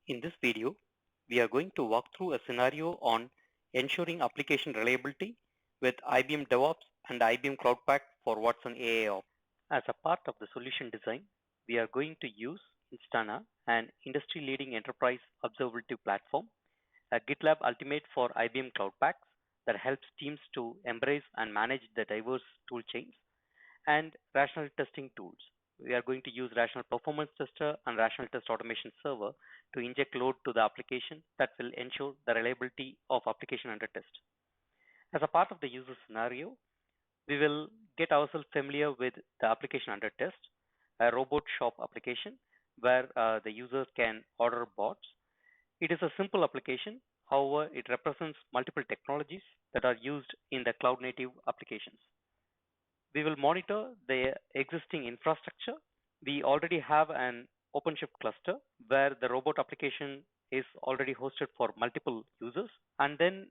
In this video, we are going to walk through a scenario on ensuring application reliability with IBM DevOps and IBM Cloud Pak for Watson AIOps. As a part of the solution design, we are going to use Instana, an industry-leading enterprise observability platform, a Gitlab Ultimate for IBM Cloud Paks that helps teams to embrace and manage the diverse tool chains, and rational testing tools. We are going to use rational performance tester and rational test automation server to inject load to the application that will ensure the reliability of application under test. As a part of the user scenario, we will get ourselves familiar with the application under test, a robot shop application where the user can order bots. It is a simple application. However, it represents multiple technologies that are used in the cloud native applications. We will monitor the existing infrastructure. We already have an OpenShift cluster where the robot application is already hosted for multiple users. And then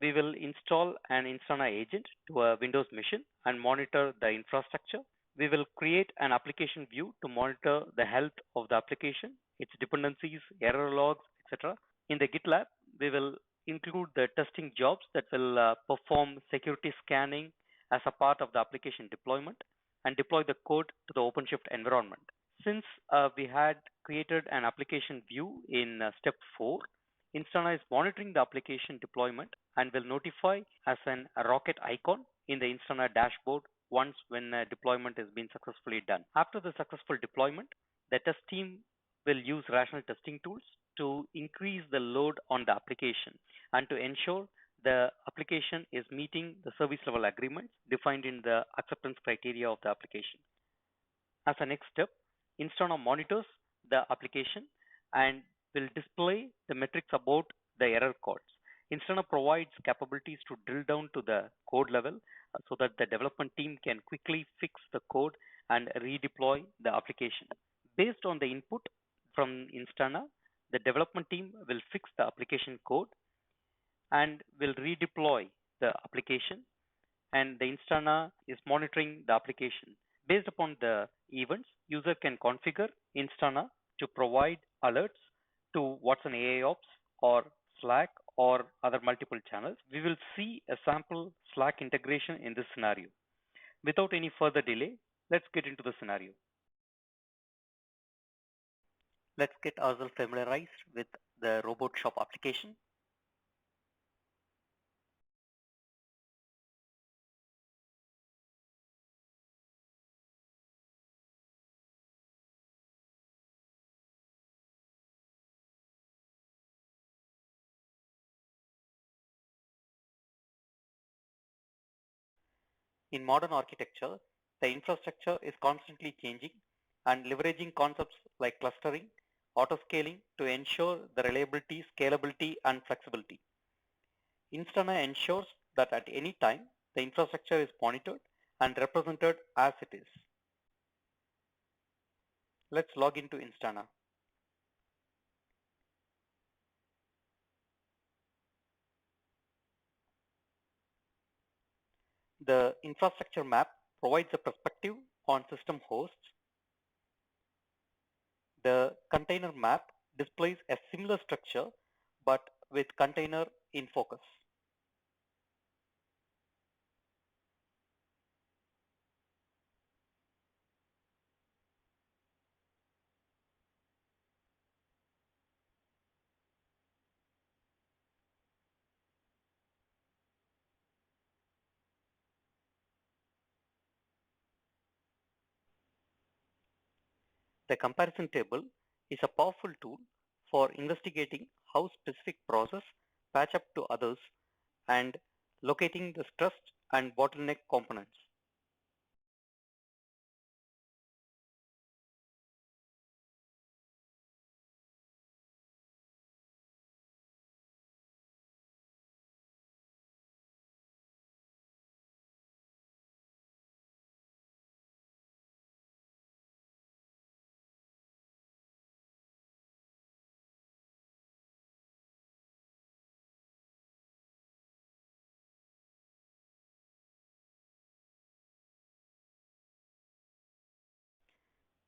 we will install an Instana agent to a Windows machine and monitor the infrastructure. We will create an application view to monitor the health of the application, its dependencies, error logs, etc. In the GitLab, we will include the testing jobs that will perform security scanning as a part of the application deployment and deploy the code to the OpenShift environment. Since we had created an application view in step 4, Instana is monitoring the application deployment and will notify as a rocket icon in the Instana dashboard once when deployment has been successfully done. After the successful deployment, the test team will use rational testing tools to increase the load on the application and to ensure the application is meeting the service level agreements defined in the acceptance criteria of the application. As a next step, Instana monitors the application and will display the metrics about the error codes. Instana provides capabilities to drill down to the code level so that the development team can quickly fix the code and redeploy the application. Based on the input from Instana, the development team will fix the application code and will redeploy the application, and the Instana is monitoring the application. Based upon the events, user can configure Instana to provide alerts to Watson AIOps or Slack or other multiple channels. We will see a sample Slack integration in this scenario. Without any further delay, let's get into the scenario. Let's get ourselves familiarized with the robot shop application. In modern architecture, the infrastructure is constantly changing and leveraging concepts like clustering, autoscaling to ensure the reliability, scalability, and flexibility. Instana ensures that at any time, the infrastructure is monitored and represented as it is. Let's log into Instana. The infrastructure map provides a perspective on system hosts. The container map displays a similar structure but with container in focus. The comparison table is a powerful tool for investigating how specific process patch up to others and locating the stressed and bottleneck components.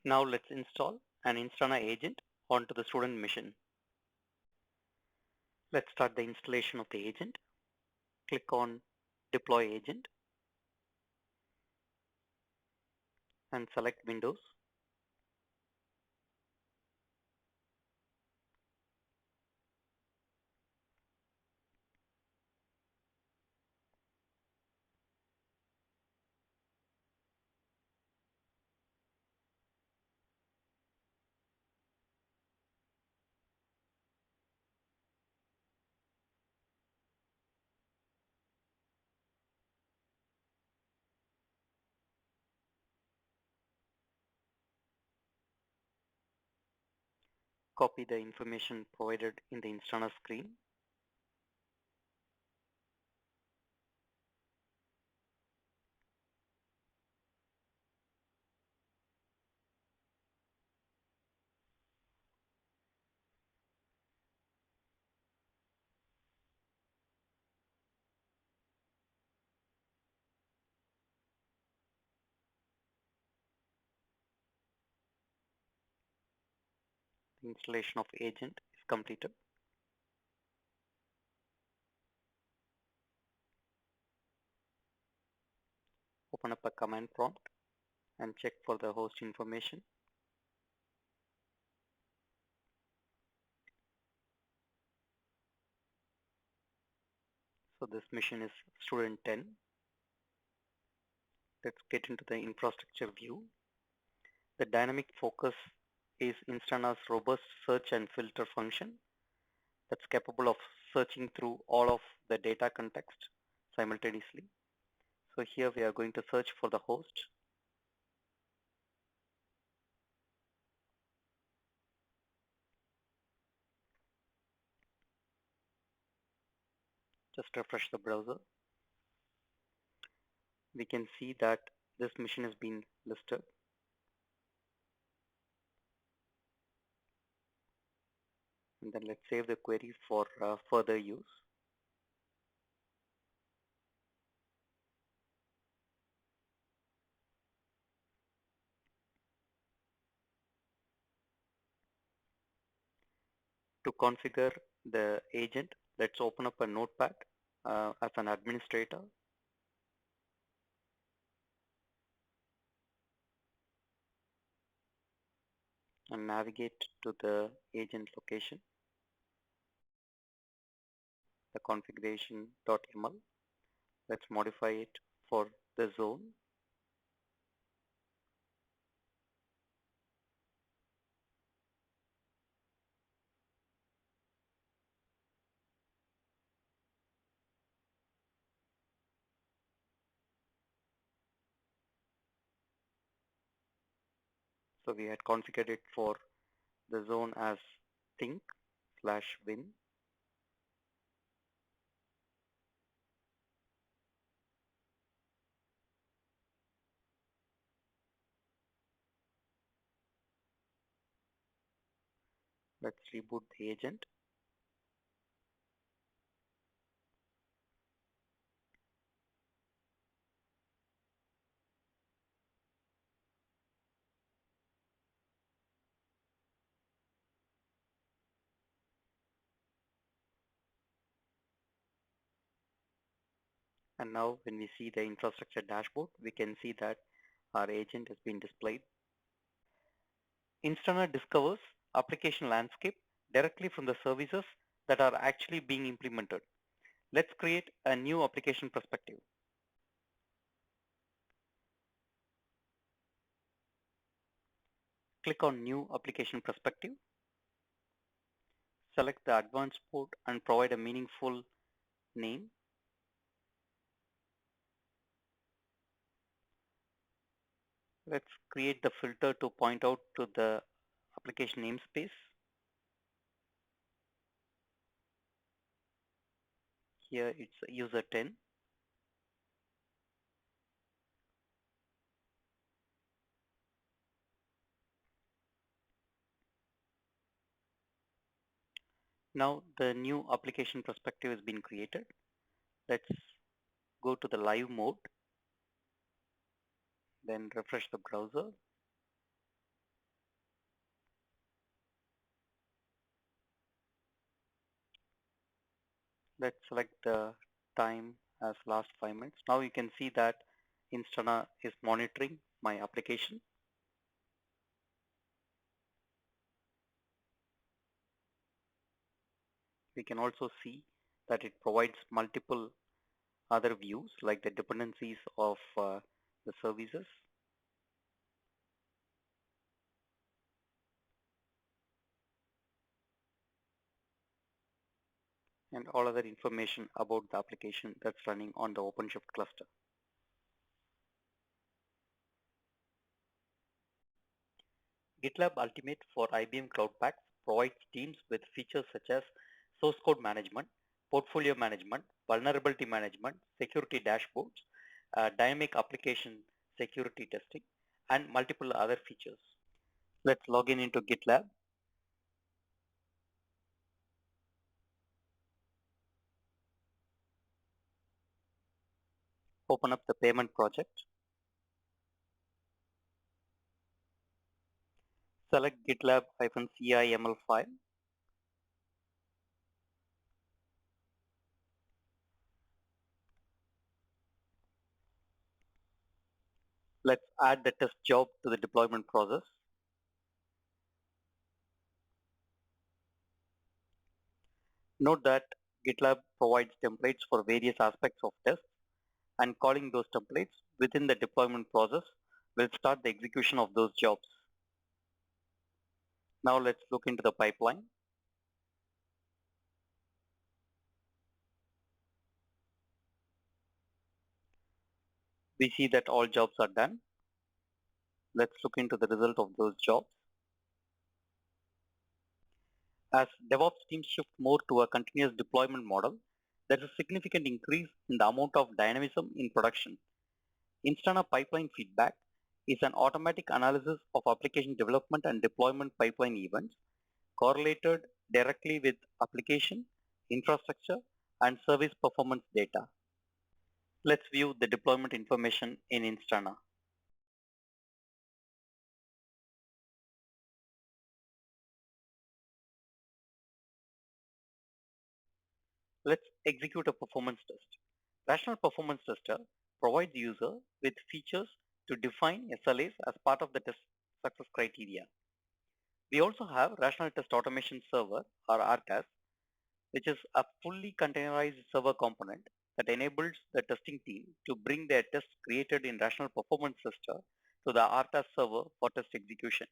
Now let's install an Instana agent onto the student machine. Let's start the installation of the agent. Click on Deploy Agent and select Windows. Copy the information provided in the installer screen. The installation of agent is completed. Open up a command prompt and check for the host information. So this machine is student 10. Let's get into the infrastructure view. The dynamic focus is Instana's robust search and filter function that's capable of searching through all of the data context simultaneously. So here we are going to search for the host. Just refresh the browser. We can see that this machine has been listed. And then let's save the query for further use. To configure the agent, let's open up a notepad as an administrator. And navigate to the agent location, the configuration.yaml. Let's modify it for the zone. So we had configured it for the zone as think/win. Let's reboot the agent. And now when we see the infrastructure dashboard, we can see that our agent has been displayed. Instana discovers application landscape directly from the services that are actually being implemented. Let's create a new application perspective. Click on New Application Perspective. Select the advanced mode and provide a meaningful name. Let's create the filter to point out to the application namespace. Here it's user 10. Now the new application perspective has been created. Let's go to the live mode, then refresh the browser. Let's select the time as last 5 minutes. Now you can see that Instana is monitoring my application. We can also see that it provides multiple other views like the dependencies of the services and all other information about the application that's running on the OpenShift cluster. GitLab Ultimate for IBM Cloud Paks provides teams with features such as source code management, portfolio management, vulnerability management, security dashboards, dynamic application security testing, and multiple other features. Let's log in into GitLab. Open up the payment project. Select GitLab-CIML file. Let's add the test job to the deployment process. Note that GitLab provides templates for various aspects of tests, and calling those templates within the deployment process will start the execution of those jobs. Now let's look into the pipeline. We see that all jobs are done. Let's look into the result of those jobs. As DevOps teams shift more to a continuous deployment model, there is a significant increase in the amount of dynamism in production. Instana pipeline feedback is an automatic analysis of application development and deployment pipeline events correlated directly with application, infrastructure, and service performance data. Let's view the deployment information in Instana. Let's execute a performance test. Rational Performance Tester provides user with features to define SLAs as part of the test success criteria. We also have Rational Test Automation Server, or RTAS, which is a fully containerized server component that enables the testing team to bring their tests created in Rational Performance Tester to the RTAS server for test execution.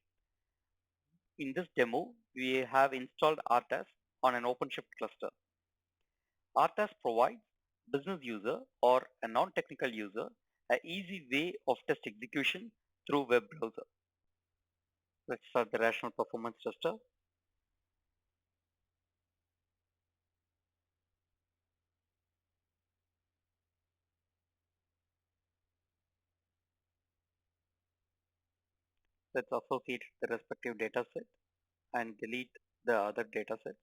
In this demo, we have installed RTAS on an OpenShift cluster. RTAS provides business user or a non-technical user an easy way of test execution through web browser. Let's start the Rational Performance Tester. Let's associate the respective dataset and delete the other datasets.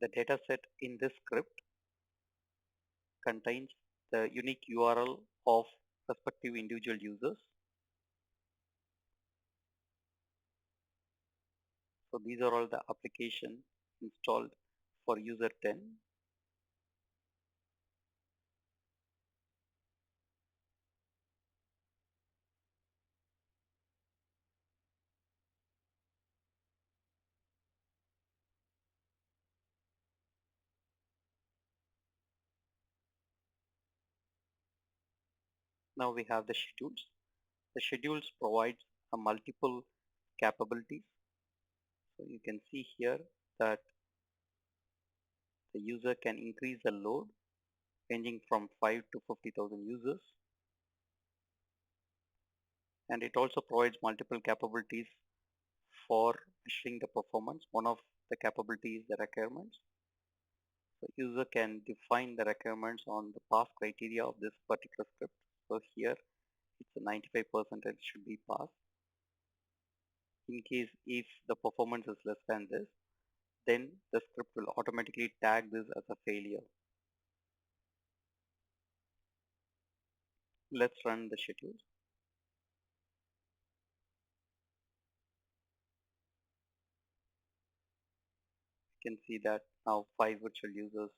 The dataset in this script contains the unique URL of respective individual users. So these are all the applications installed for user 10. Now we have the schedules. The schedules provides a multiple capabilities. So you can see here that the user can increase the load ranging from 5 to 50,000 users. And it also provides multiple capabilities for measuring the performance. One of the capabilities is the requirements. So user can define the requirements on the pass criteria of this particular script. So here it's a 95% should be passed. In case if the performance is less than this, then the script will automatically tag this as a failure. Let's run the schedule. You can see that now 5 virtual users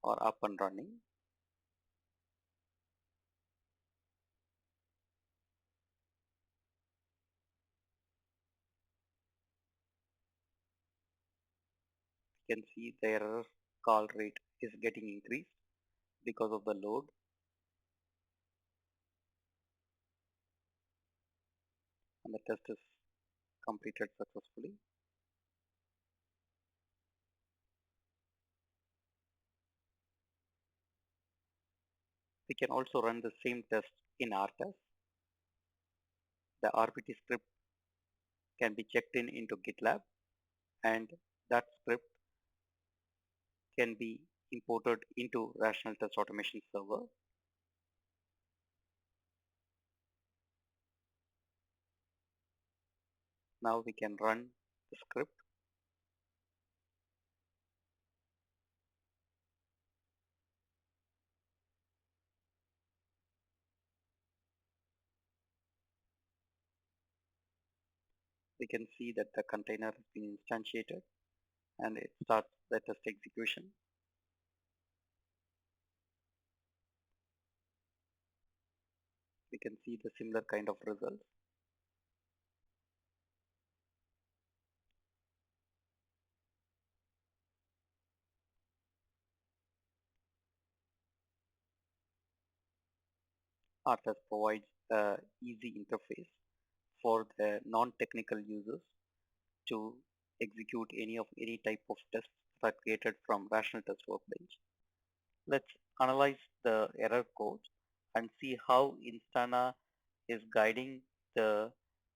are up and running. You can see the error call rate is getting increased because of the load, and the test is completed successfully. We can also run the same test in RTest. The RPT script can be checked in into Gitlab, and that script can be imported into Rational Test Automation Server. Now we can run the script. We can see that the container has been instantiated and it starts the test execution. We can see the similar kind of results. RTest provides an easy interface for the non-technical users to execute any type of tests that are created from Rational Test Workbench. Let's analyze the error code and see how Instana is guiding the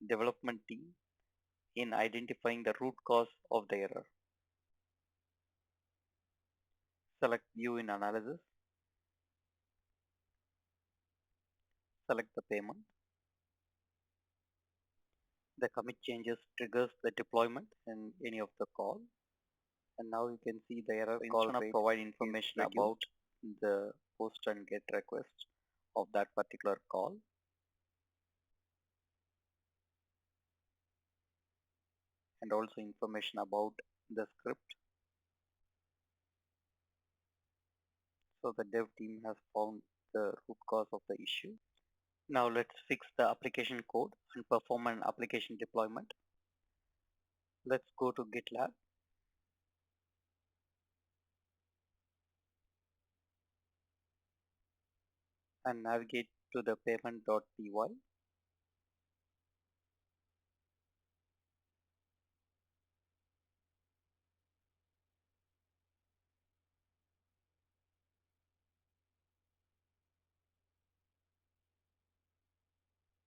development team in identifying the root cause of the error. Select View in Analysis, select the payment. The commit changes triggers the deployment in any of the call. And now you can see the error call rate provide information about the post and get request of that particular call. And also information about the script. So the dev team has found the root cause of the issue. Now let's fix the application code and perform an application deployment. Let's go to GitLab. And navigate to the payment.py.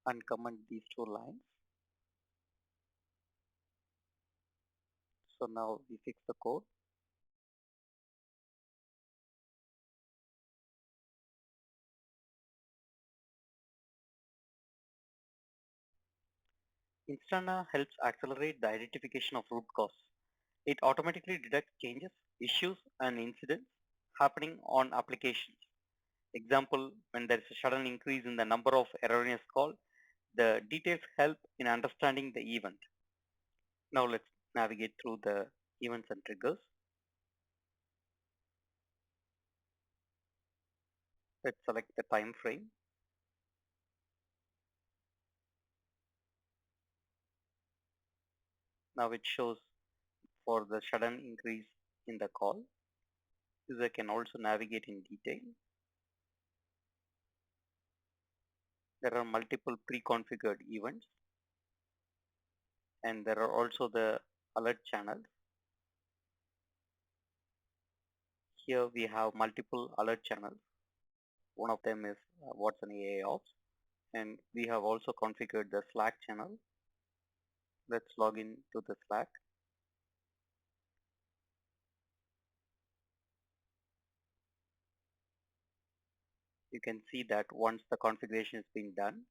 And comment these two lines. So now we fix the code. Instana helps accelerate the identification of root cause. It automatically detects changes, issues, and incidents happening on applications. Example, when there is a sudden increase in the number of erroneous calls, the details help in understanding the event. Now let's navigate through the events and triggers. Let's select the time frame. Now it shows for the sudden increase in the call. User can also navigate in detail. There are multiple pre-configured events, and there are also the alert channels. Here we have multiple alert channels. One of them is Watson AIOps, and we have also configured the Slack channel. Let's log in to the Slack. You can see that once the configuration has been done,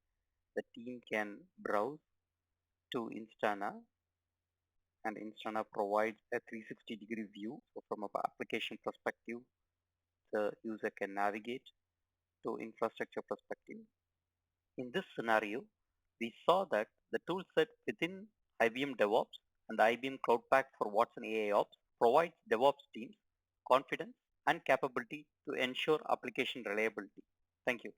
the team can browse to Instana, and Instana provides a 360-degree view. So from an application perspective, the user can navigate to infrastructure perspective. In this scenario, we saw that the toolset within IBM DevOps and IBM Cloud Pak for Watson AIOps provides DevOps teams confidence and capability to ensure application reliability. Thank you.